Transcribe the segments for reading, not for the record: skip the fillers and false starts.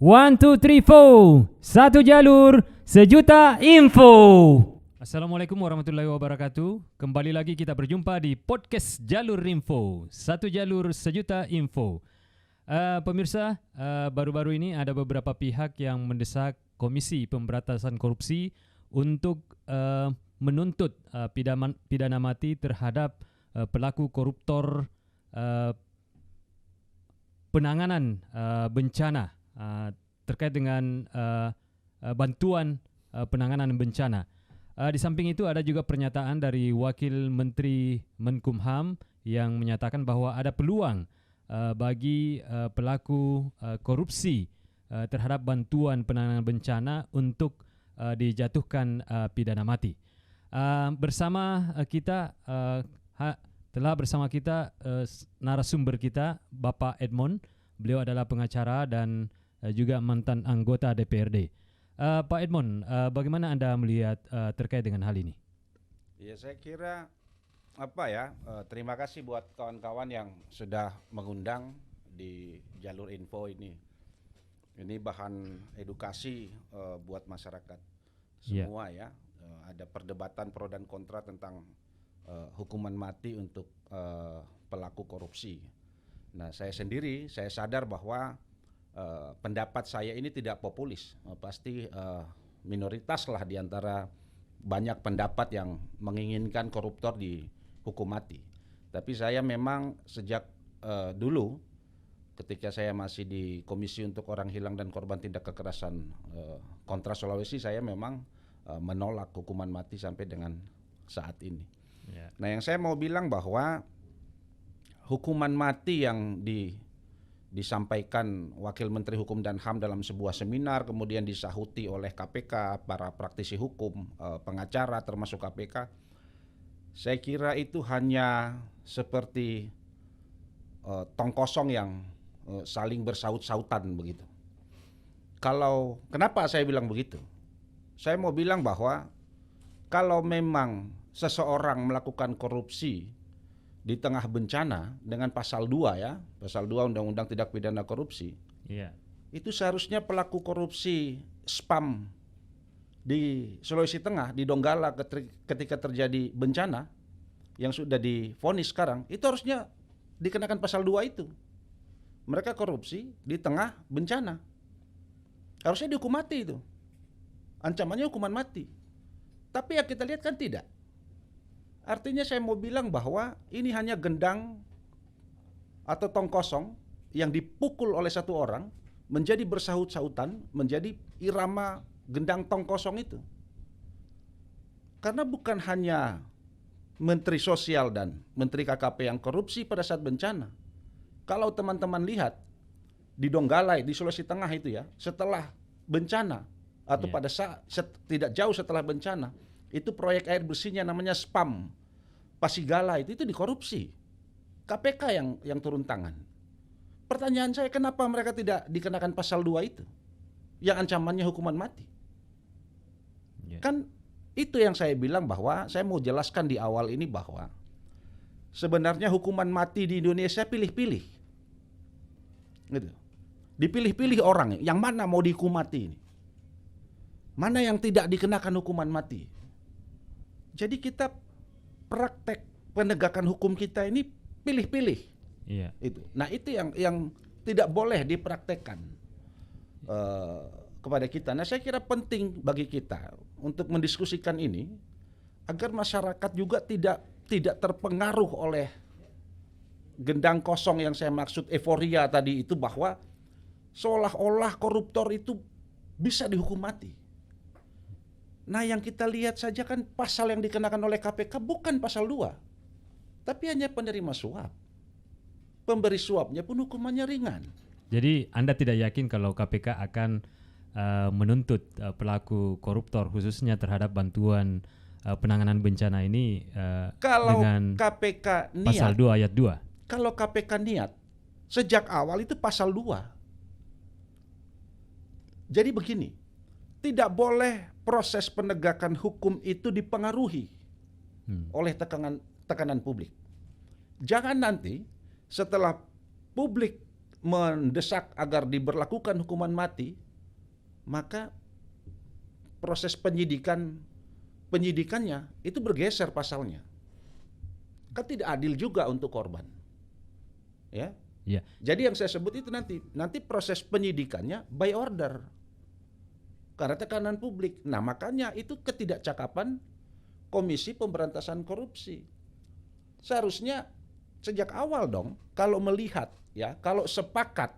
One, two, three, four. Satu jalur, sejuta info. Assalamualaikum warahmatullahi wabarakatuh. Kembali lagi kita berjumpa di podcast Jalur Info. Satu jalur, sejuta info. Pemirsa, baru-baru ini ada beberapa pihak yang mendesak Komisi Pemberantasan Korupsi untuk menuntut pidana mati terhadap pelaku koruptor penanganan bencana terkait dengan bantuan penanganan bencana. Di samping itu ada juga pernyataan dari Wakil Menteri Menkumham yang menyatakan bahwa ada peluang bagi pelaku korupsi terhadap bantuan penanganan bencana untuk dijatuhkan pidana mati. Telah bersama kita narasumber kita Bapak Edmond. Beliau adalah pengacara dan juga mantan anggota DPRD. Pak Edmond, bagaimana Anda melihat terkait dengan hal ini? Ya, saya kira terima kasih buat kawan-kawan yang sudah mengundang di jalur info ini. Ini bahan edukasi buat masyarakat semua ya. Ada perdebatan pro dan kontra tentang hukuman mati untuk pelaku korupsi. Nah, saya sadar bahwa pendapat saya ini tidak populis, pasti minoritas lah di antara banyak pendapat yang menginginkan koruptor dihukum mati. Tapi saya memang sejak dulu ketika saya masih di Komisi untuk Orang Hilang dan Korban Tindak Kekerasan Kontra Sulawesi, saya memang menolak hukuman mati sampai dengan saat ini. Yeah. Nah, yang saya mau bilang bahwa hukuman mati yang disampaikan Wakil Menteri Hukum dan HAM dalam sebuah seminar, kemudian disahuti oleh KPK, para praktisi hukum, pengacara termasuk KPK, saya kira itu hanya seperti tong kosong yang saling bersaut-sautan begitu. Kenapa saya bilang begitu? Saya mau bilang bahwa kalau memang seseorang melakukan korupsi di tengah bencana dengan pasal 2 ya, pasal 2 Undang-Undang Tindak Pidana Korupsi. Yeah. Itu seharusnya pelaku korupsi spam di Sulawesi Tengah, di Donggala ketika terjadi bencana yang sudah divonis sekarang, itu harusnya dikenakan pasal 2 itu. Mereka korupsi di tengah bencana. Harusnya dihukum mati itu. Ancamannya hukuman mati. Tapi yang kita lihat kan tidak. Artinya saya mau bilang bahwa ini hanya gendang atau tong kosong yang dipukul oleh satu orang menjadi bersaut-sautan, menjadi irama gendang tong kosong itu. Karena bukan hanya Menteri Sosial dan Menteri KKP yang korupsi pada saat bencana. Kalau teman-teman lihat di Donggala, di Sulawesi Tengah itu ya, setelah bencana atau pada saat tidak jauh setelah bencana, itu proyek air bersihnya namanya SPAM Pasigala itu dikorupsi. KPK yang turun tangan. Pertanyaan saya, kenapa mereka tidak dikenakan pasal 2 itu yang ancamannya hukuman mati? Kan itu yang saya bilang, bahwa saya mau jelaskan di awal ini bahwa sebenarnya hukuman mati di Indonesia pilih-pilih. Gitu. Dipilih-pilih orang yang mana mau dihukum mati ini. Mana yang tidak dikenakan hukuman mati. Jadi kita praktek penegakan hukum kita ini pilih-pilih. Iya. Itu. Nah, itu yang tidak boleh dipraktekkan kepada kita. Nah, saya kira penting bagi kita untuk mendiskusikan ini agar masyarakat juga tidak terpengaruh oleh gendang kosong yang saya maksud, euforia tadi itu, bahwa seolah-olah koruptor itu bisa dihukum mati. Nah, yang kita lihat saja kan pasal yang dikenakan oleh KPK bukan pasal 2, tapi hanya penerima suap. Pemberi suapnya pun hukumannya ringan. Jadi Anda tidak yakin kalau KPK akan menuntut pelaku koruptor khususnya terhadap bantuan penanganan bencana ini kalau dengan KPK niat, pasal 2 ayat 2? Kalau KPK niat, sejak awal itu pasal 2. Jadi begini, tidak boleh proses penegakan hukum itu dipengaruhi oleh tekanan publik. Jangan nanti setelah publik mendesak agar diberlakukan hukuman mati, maka proses penyidikannya itu bergeser pasalnya. Kan tidak adil juga untuk korban. Ya. Ya. Jadi yang saya sebut itu nanti proses penyidikannya by order. Karena tekanan publik. Nah, makanya itu ketidakcakapan Komisi Pemberantasan Korupsi. Seharusnya sejak awal dong, kalau melihat ya, kalau sepakat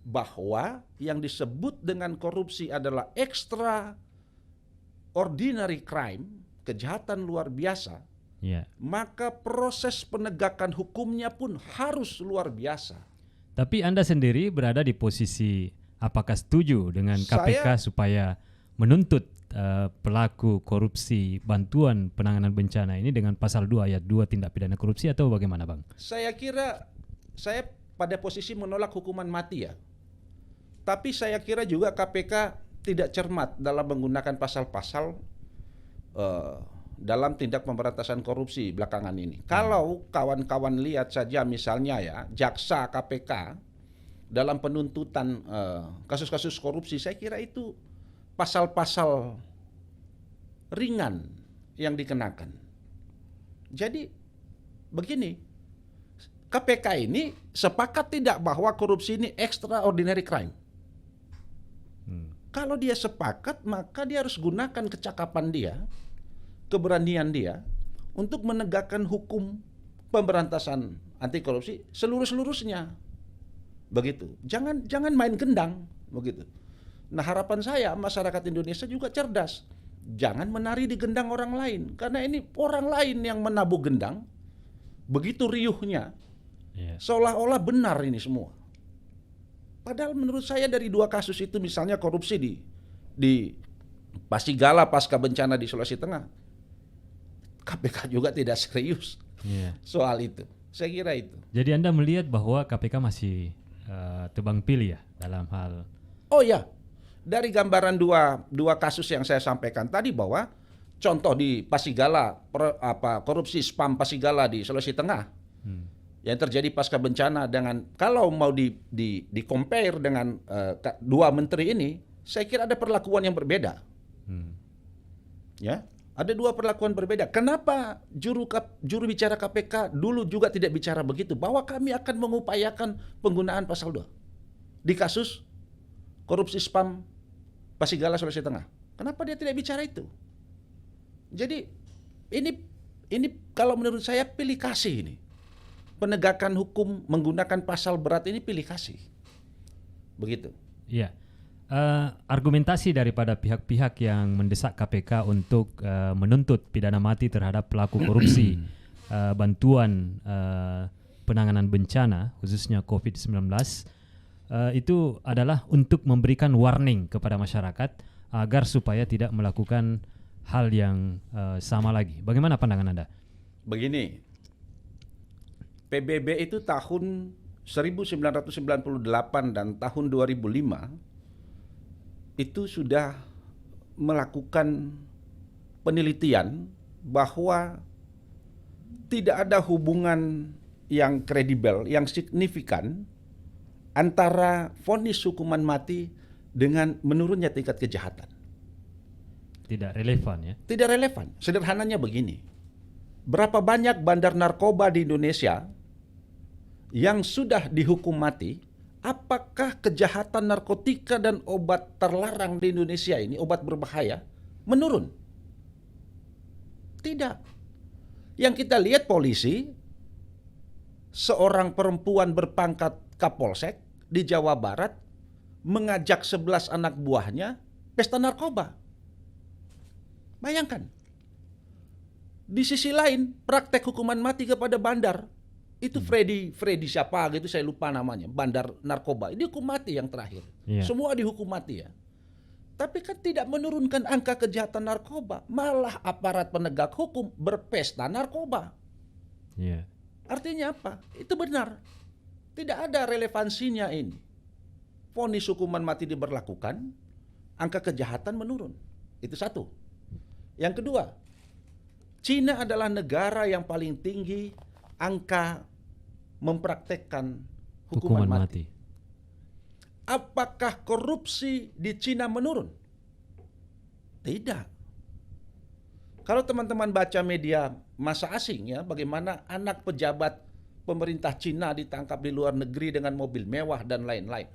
bahwa yang disebut dengan korupsi adalah extraordinary crime, kejahatan luar biasa, maka proses penegakan hukumnya pun harus luar biasa. Tapi Anda sendiri berada di posisi apakah setuju dengan KPK supaya menuntut pelaku korupsi bantuan penanganan bencana ini dengan pasal 2 ayat 2 tindak pidana korupsi atau bagaimana, Bang? Saya kira saya pada posisi menolak hukuman mati ya. Tapi saya kira juga KPK tidak cermat dalam menggunakan pasal-pasal dalam tindak pemberantasan korupsi belakangan ini. Kalau kawan-kawan lihat saja misalnya ya, jaksa KPK dalam penuntutan kasus-kasus korupsi, saya kira itu pasal-pasal ringan yang dikenakan. Jadi begini, KPK ini sepakat tidak bahwa korupsi ini extraordinary crime? Kalau dia sepakat, maka dia harus gunakan kecakapan dia, keberanian dia untuk menegakkan hukum pemberantasan anti korupsi seluruh-seluruhnya. Begitu. Jangan main gendang, begitu. Nah, harapan saya masyarakat Indonesia juga cerdas. Jangan menari di gendang orang lain, karena ini orang lain yang menabuh gendang. Begitu riuhnya. Seolah-olah benar ini semua. Padahal menurut saya dari 2 kasus itu, misalnya korupsi di Pasigala pasca bencana di Sulawesi Tengah, KPK juga tidak serius soal itu. Saya kira itu. Jadi Anda melihat bahwa KPK masih tebang pilih ya dalam hal... Oh ya, dari gambaran dua kasus yang saya sampaikan tadi, bahwa contoh di Pasigala, korupsi spam Pasigala di Sulawesi Tengah, yang terjadi pasca bencana, dengan kalau mau di compare dengan 2 menteri ini, saya kira ada perlakuan yang berbeda. Ya, ada 2 perlakuan berbeda. Kenapa juru bicara KPK dulu juga tidak bicara begitu, bahwa kami akan mengupayakan penggunaan pasal 2 di kasus korupsi spam Pasigala Sulawesi Tengah? Kenapa dia tidak bicara itu? Jadi ini kalau menurut saya pilih kasih ini. Penegakan hukum menggunakan pasal berat ini pilih kasih. Begitu. Iya. Argumentasi daripada pihak-pihak yang mendesak KPK untuk menuntut pidana mati terhadap pelaku korupsi bantuan penanganan bencana khususnya COVID-19 itu adalah untuk memberikan warning kepada masyarakat agar supaya tidak melakukan hal yang sama lagi. Bagaimana pandangan Anda? Begini, PBB itu tahun 1998 dan tahun 2005 itu sudah melakukan penelitian bahwa tidak ada hubungan yang kredibel, yang signifikan antara vonis hukuman mati dengan menurunnya tingkat kejahatan. Tidak relevan ya? Tidak relevan. Sederhananya begini, berapa banyak bandar narkoba di Indonesia yang sudah dihukum mati? Apakah kejahatan narkotika dan obat terlarang di Indonesia ini, obat berbahaya, menurun? Tidak. Yang kita lihat polisi, seorang perempuan berpangkat Kapolsek di Jawa Barat mengajak 11 anak buahnya pesta narkoba. Bayangkan. Di sisi lain, praktek hukuman mati kepada bandar. Itu Freddy siapa gitu, saya lupa namanya, bandar narkoba. Ini hukum mati yang terakhir. Semua dihukum mati ya. Tapi kan tidak menurunkan angka kejahatan narkoba, malah aparat penegak hukum berpesta narkoba. Artinya apa? Itu benar. Tidak ada relevansinya ini. Vonis hukuman mati diberlakukan, angka kejahatan menurun. Itu satu. Yang kedua, Cina adalah negara yang paling tinggi angka mempraktekkan hukuman mati. Apakah korupsi di Cina menurun? Tidak. Kalau teman-teman baca media masa asing ya, bagaimana anak pejabat pemerintah Cina ditangkap di luar negeri dengan mobil mewah dan lain-lain.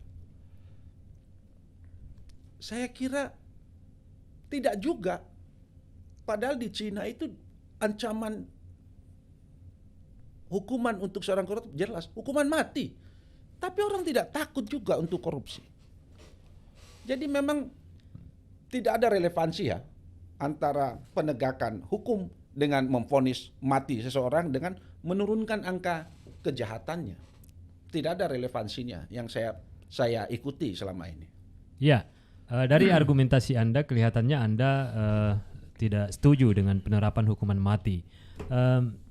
Saya kira tidak juga. Padahal di Cina itu ancaman hukuman untuk seorang koruptor jelas, hukuman mati. Tapi orang tidak takut juga untuk korupsi. Jadi memang tidak ada relevansi ya antara penegakan hukum dengan memvonis mati seseorang dengan menurunkan angka kejahatannya. Tidak ada relevansinya yang saya ikuti selama ini. Ya, dari argumentasi Anda kelihatannya Anda tidak setuju dengan penerapan hukuman mati.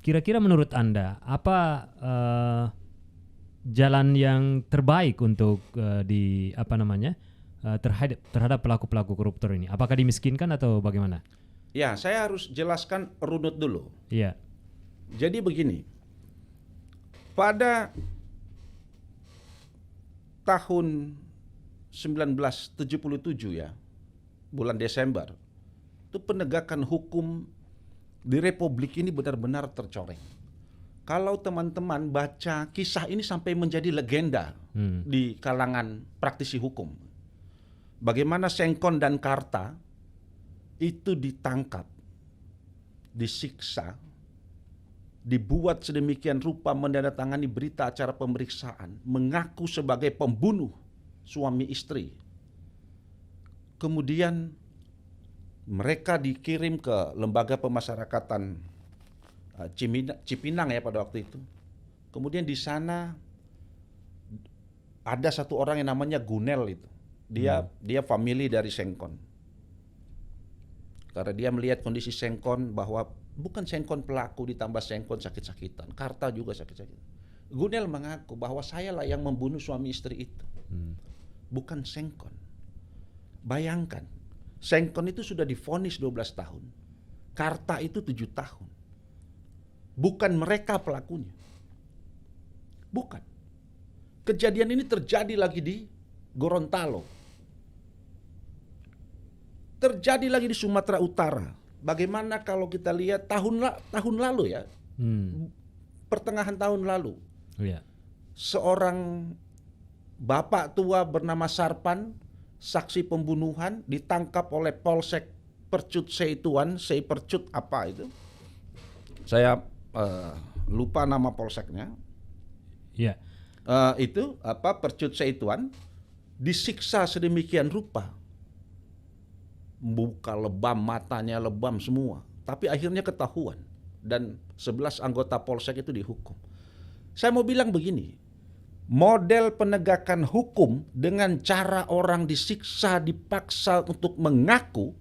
Kira-kira menurut Anda apa jalan yang terbaik untuk terhadap pelaku-pelaku koruptor ini? Apakah dimiskinkan atau bagaimana? Ya, saya harus jelaskan runut dulu. Iya. Jadi begini, pada tahun 1977 ya, bulan Desember, itu penegakan hukum di Republik ini benar-benar tercoreng. Kalau teman-teman baca kisah ini sampai menjadi legenda di kalangan praktisi hukum. Bagaimana Sengkon dan Karta itu ditangkap, disiksa, dibuat sedemikian rupa menandatangani berita acara pemeriksaan, mengaku sebagai pembunuh suami istri. Kemudian mereka dikirim ke lembaga pemasyarakatan Cipinang ya pada waktu itu. Kemudian di sana ada satu orang yang namanya Gunel itu. Dia famili dari Sengkon. Karena dia melihat kondisi Sengkon bahwa bukan Sengkon pelaku ditambah Sengkon sakit-sakitan, Karta juga sakit-sakitan. Gunel mengaku bahwa saya lah yang membunuh suami istri itu. Bukan Sengkon. Bayangkan, Sengkon itu sudah divonis 12 tahun. Karta itu 7 tahun. Bukan mereka pelakunya. Bukan. Kejadian ini terjadi lagi di Gorontalo. Terjadi lagi di Sumatera Utara. Bagaimana kalau kita lihat tahun lalu ya. Pertengahan tahun lalu. Seorang bapak tua bernama Sarpan, saksi pembunuhan, ditangkap oleh Polsek Percut Seituan, Percut apa itu? Saya lupa nama polseknya. Iya. Itu Percut Seituan disiksa sedemikian rupa. Buka lebam, matanya lebam semua. Tapi akhirnya ketahuan dan 11 anggota polsek itu dihukum. Saya mau bilang begini. Model penegakan hukum dengan cara orang disiksa, dipaksa untuk mengaku,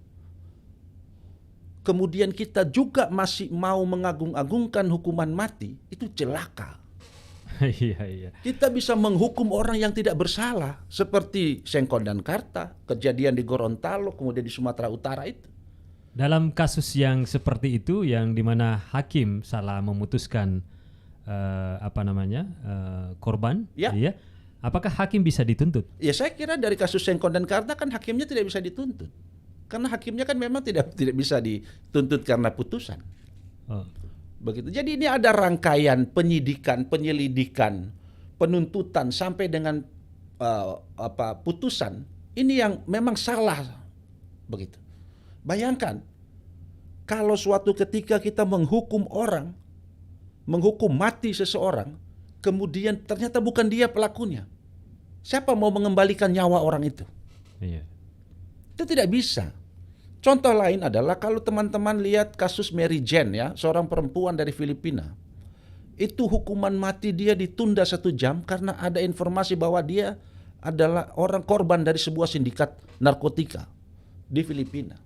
kemudian kita juga masih mau mengagung-agungkan hukuman mati, itu celaka. Iya. Kita bisa menghukum orang yang tidak bersalah, seperti Sengkon dan Karta, kejadian di Gorontalo, kemudian di Sumatera Utara itu. Dalam kasus yang seperti itu, yang dimana hakim salah memutuskan korban, ya. Iya, apakah hakim bisa dituntut? Ya, saya kira dari kasus Sengkon dan Karta kan hakimnya tidak bisa dituntut. Karena hakimnya kan memang tidak bisa dituntut karena putusan. Begitu. Jadi ini ada rangkaian penyidikan, penyelidikan, penuntutan sampai dengan putusan. Ini yang memang salah. Begitu. Bayangkan kalau suatu ketika kita menghukum orang, menghukum mati seseorang, kemudian ternyata bukan dia pelakunya. Siapa mau mengembalikan nyawa orang itu? Iya. Itu tidak bisa. Contoh lain adalah kalau teman-teman lihat kasus Mary Jane ya, seorang perempuan dari Filipina. Itu hukuman mati dia ditunda 1 jam karena ada informasi bahwa dia adalah orang korban dari sebuah sindikat narkotika di Filipina.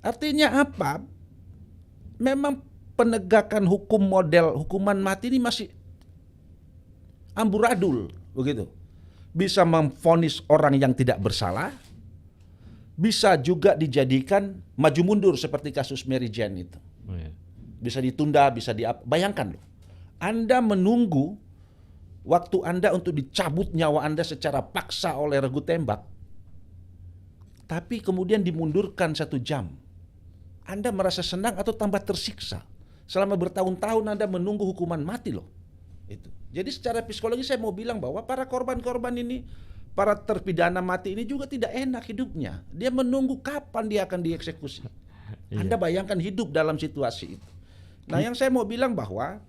Artinya apa? Memang penegakan hukum model hukuman mati ini masih amburadul, begitu. Bisa memvonis orang yang tidak bersalah, bisa juga dijadikan maju mundur seperti kasus Mary Jane itu. Bisa ditunda, bisa bayangkan loh. Anda menunggu waktu Anda untuk dicabut nyawa Anda secara paksa oleh regu tembak, tapi kemudian dimundurkan 1 jam, Anda merasa senang atau tambah tersiksa? Selama bertahun-tahun Anda menunggu hukuman mati loh. Itu. Jadi secara psikologi saya mau bilang bahwa para korban-korban ini, para terpidana mati ini juga tidak enak hidupnya. Dia menunggu kapan dia akan dieksekusi. Anda bayangkan hidup dalam situasi itu. Nah, yang saya mau bilang bahwa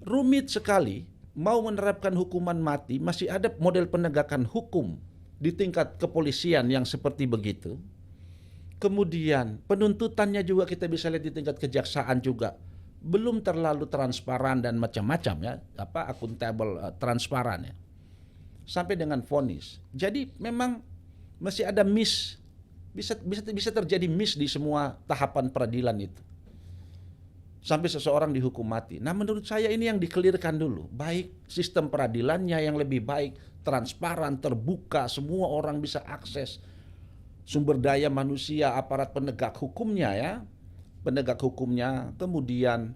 rumit sekali mau menerapkan hukuman mati, masih ada model penegakan hukum di tingkat kepolisian yang seperti begitu. Kemudian penuntutannya juga kita bisa lihat di tingkat kejaksaan juga belum terlalu transparan dan macam-macam ya, akuntabel, transparan ya. Sampai dengan vonis. Jadi memang masih ada miss, bisa terjadi miss di semua tahapan peradilan itu. Sampai seseorang dihukum mati. Nah, menurut saya ini yang dikelirkan dulu. Baik sistem peradilannya yang lebih baik, transparan, terbuka, semua orang bisa akses sumber daya manusia, aparat penegak hukumnya ya. Penegak hukumnya, kemudian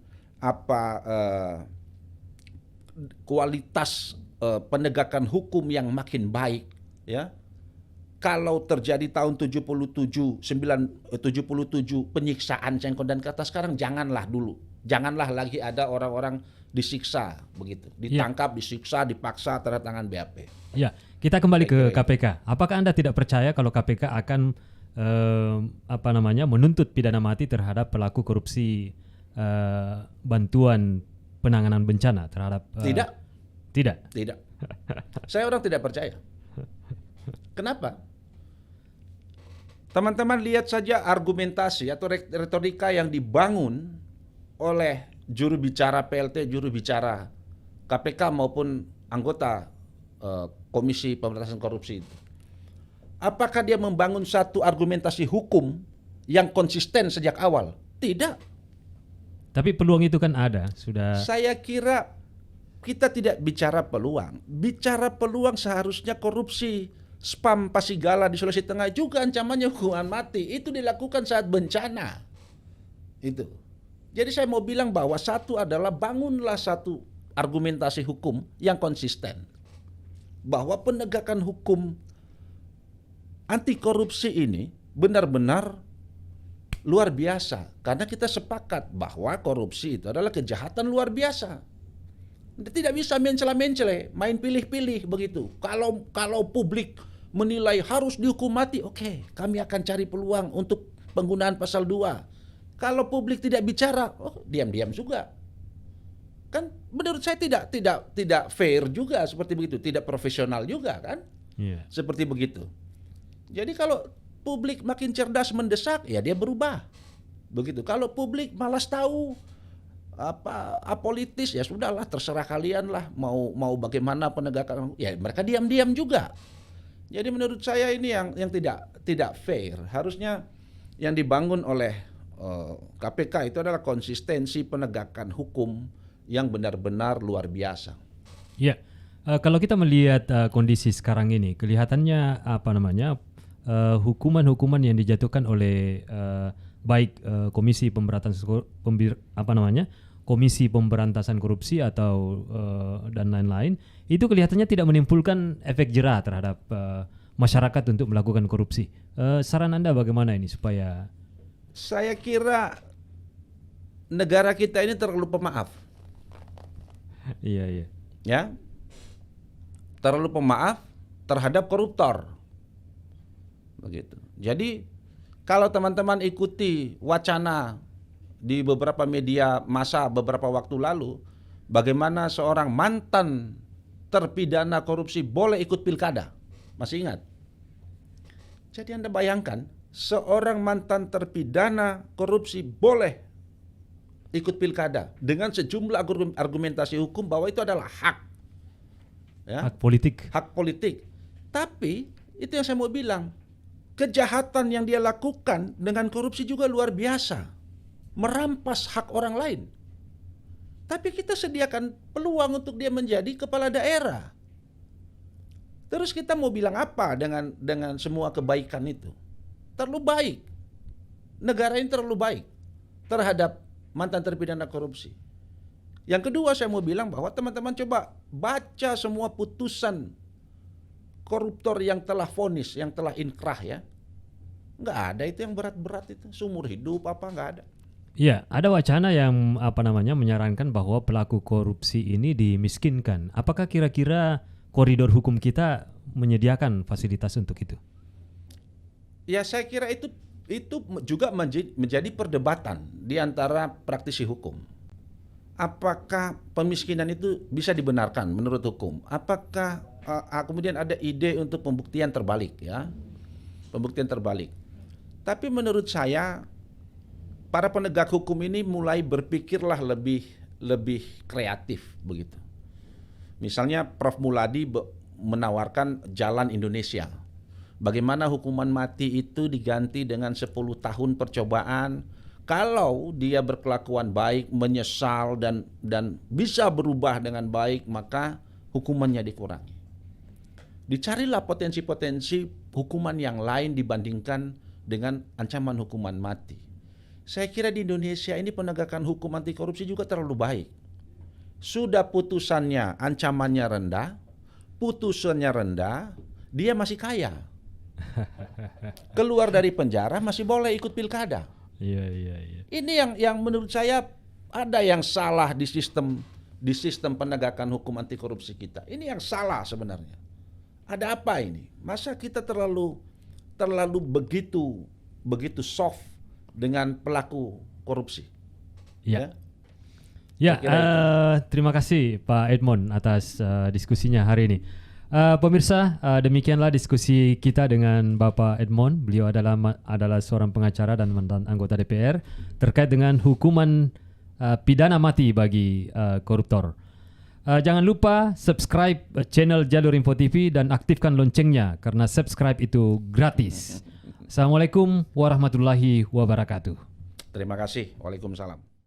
kualitas penegakan hukum yang makin baik ya. Kalau terjadi tahun 77 penyiksaan cengkon dan kata, sekarang janganlah dulu. Janganlah lagi ada orang-orang disiksa begitu, ditangkap, disiksa, dipaksa tanda tangan BAP. Ya, kita kembali ke KPK. Apakah Anda tidak percaya kalau KPK akan menuntut pidana mati terhadap pelaku korupsi bantuan penanganan bencana terhadap Tidak. Saya orang tidak percaya. Kenapa? Teman-teman lihat saja argumentasi atau retorika yang dibangun oleh juru bicara PLT, juru bicara KPK maupun anggota Komisi Pemberantasan Korupsi itu. Apakah dia membangun satu argumentasi hukum yang konsisten sejak awal? Tidak. Tapi peluang itu kan ada, sudah. Saya kira kita tidak bicara peluang. Bicara peluang seharusnya korupsi, spam Pasigala di Sulawesi Tengah juga ancamannya hukuman mati. Itu dilakukan saat bencana. Itu. Jadi saya mau bilang bahwa satu adalah bangunlah satu argumentasi hukum yang konsisten. Bahwa penegakan hukum anti korupsi ini benar-benar luar biasa. Karena kita sepakat bahwa korupsi itu adalah kejahatan luar biasa. Tidak bisa mencela-mencele, main pilih-pilih begitu. Kalau publik menilai harus dihukum mati, oke, kami akan cari peluang untuk penggunaan pasal 2. Kalau publik tidak bicara, diam-diam juga. Kan menurut saya tidak fair juga seperti begitu, tidak profesional juga kan? Yeah. Seperti begitu. Jadi kalau publik makin cerdas mendesak, ya dia berubah. Begitu. Kalau publik malas tahu, apolitis, ya sudahlah, terserah kalian lah mau bagaimana penegakan, ya mereka diam-diam juga. Jadi menurut saya ini yang tidak fair. Harusnya yang dibangun oleh KPK itu adalah konsistensi penegakan hukum yang benar-benar luar biasa. Ya, kalau kita melihat kondisi sekarang ini, kelihatannya hukuman-hukuman yang dijatuhkan oleh baik Komisi Komisi Pemberantasan Korupsi atau dan lain-lain, itu kelihatannya tidak menimbulkan efek jera terhadap masyarakat untuk melakukan korupsi. Saran Anda bagaimana ini supaya? Saya kira negara kita ini terlalu pemaaf. Iya. Ya, terlalu pemaaf terhadap koruptor. Begitu. Jadi kalau teman-teman ikuti wacana di beberapa media massa beberapa waktu lalu, bagaimana seorang mantan terpidana korupsi boleh ikut pilkada. Masih ingat? Jadi Anda bayangkan, seorang mantan terpidana korupsi boleh ikut pilkada dengan sejumlah argumentasi hukum bahwa itu adalah hak. Ya, hak politik. Hak politik. Tapi itu yang saya mau bilang, kejahatan yang dia lakukan dengan korupsi juga luar biasa. Merampas hak orang lain. Tapi kita sediakan peluang untuk dia menjadi kepala daerah. Terus kita mau bilang apa dengan semua kebaikan itu? Terlalu baik. Negara ini terlalu baik terhadap mantan terpidana korupsi. Yang kedua saya mau bilang bahwa teman-teman coba baca semua putusan koruptor yang telah vonis, yang telah inkrah ya. Nggak ada itu yang berat-berat itu, seumur hidup apa nggak ada. Ya, ada wacana yang menyarankan bahwa pelaku korupsi ini dimiskinkan. Apakah kira-kira koridor hukum kita menyediakan fasilitas untuk itu? Ya saya kira itu juga menjadi perdebatan di antara praktisi hukum. Apakah pemiskinan itu bisa dibenarkan menurut hukum? Apakah kemudian ada ide untuk pembuktian terbalik ya? Pembuktian terbalik. Tapi menurut saya para penegak hukum ini mulai berpikirlah lebih kreatif begitu. Misalnya Prof. Muladi menawarkan Jalan Indonesia. Bagaimana hukuman mati itu diganti dengan 10 tahun percobaan. Kalau dia berkelakuan baik, menyesal dan bisa berubah dengan baik, maka hukumannya dikurangi. Dicarilah potensi-potensi hukuman yang lain dibandingkan dengan ancaman hukuman mati. Saya kira di Indonesia ini penegakan hukum anti korupsi juga terlalu baik. Sudah putusannya, ancamannya rendah, putusannya rendah, dia masih kaya. Keluar dari penjara masih boleh ikut pilkada. Iya. Ini yang menurut saya ada yang salah di sistem penegakan hukum anti korupsi kita. Ini yang salah sebenarnya. Ada apa ini? Masa kita terlalu begitu soft dengan pelaku korupsi? Ya. Terima kasih Pak Edmond atas diskusinya hari ini. Pemirsa, demikianlah diskusi kita dengan Bapak Edmond. Beliau adalah seorang pengacara dan mantan anggota DPR terkait dengan hukuman pidana mati bagi koruptor. Jangan lupa subscribe channel Jalur Info TV dan aktifkan loncengnya karena subscribe itu gratis. Assalamualaikum warahmatullahi wabarakatuh. Terima kasih. Waalaikumsalam.